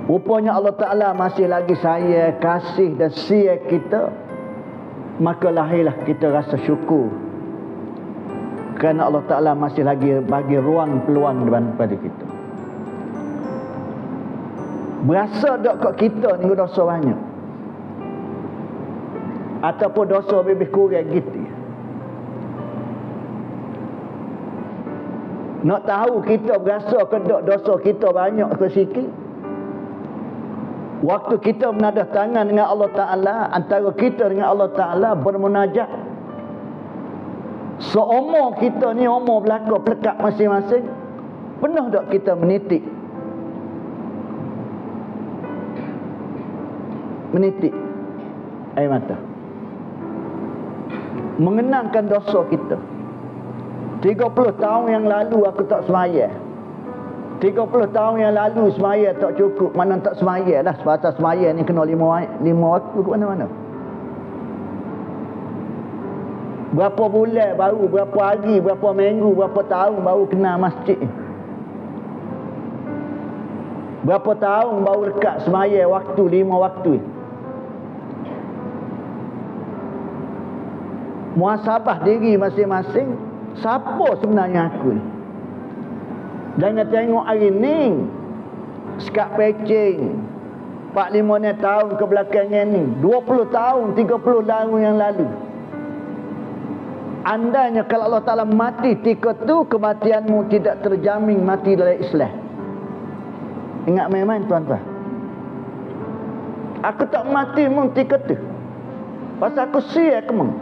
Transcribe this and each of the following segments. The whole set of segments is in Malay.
Rupanya Allah Ta'ala masih lagi sayang, kasih dan siap kita. Maka lahirlah kita rasa syukur, kerana Allah Ta'ala masih lagi bagi ruang peluang daripada kita. Berasa tak kat kita ni dosa banyak, ataupun dosa lebih kurang gitu. Nak tahu kita berasa ke tak dosa kita banyak ke sikit? Waktu kita menadah tangan dengan Allah Ta'ala, antara kita dengan Allah Ta'ala bermunajat, seumur kita ni umur belaka pelekat masing-masing, pernah tak kita menitik air mata mengenangkan dosa kita? 30 tahun yang lalu aku tak sembahyang, 30 tahun yang lalu sembahyang tak cukup. Mana tak sembahyang lah, sebatas sembahyang ni kena lima waktu ke mana-mana. Berapa bulan baru, berapa hari, berapa minggu, berapa tahun baru kenal masjid. Berapa tahun baru dekat sembahyang waktu, 5 waktu. Muhasabah diri masing-masing, siapa sebenarnya aku ni? Jangan tengok hari ni sekat pecing 4-5 tahun ke belakang ni, 20 tahun, 30 tahun yang lalu. Andainya kalau Allah Ta'ala mati ketika tu, kematianmu tidak terjamin mati dalam Islam. Ingat main-main tuan-tuan. Aku tak mati mung ketika tu, pasal aku siap kemung.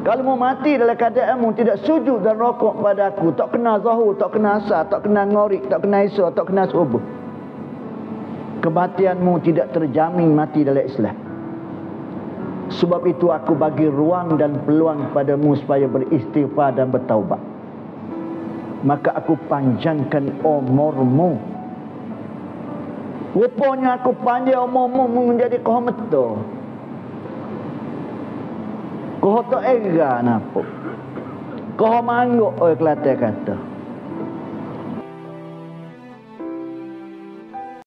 Kalau mau mati dalam keadaanmu tidak sujud dan rokok pada aku, tak kena zahur, tak kena asar, tak kena ngorik, tak kena isya, tak kena subuh, kematianmu tidak terjamin mati dalam Islam. Sebab itu aku bagi ruang dan peluang padamu supaya beristighfar dan bertaubat. Maka aku panjangkan umurmu. Rupanya aku panjang umurmu menjadi kohmeto. Kau tak era nampak. Kau mangguk, Kelantan kata.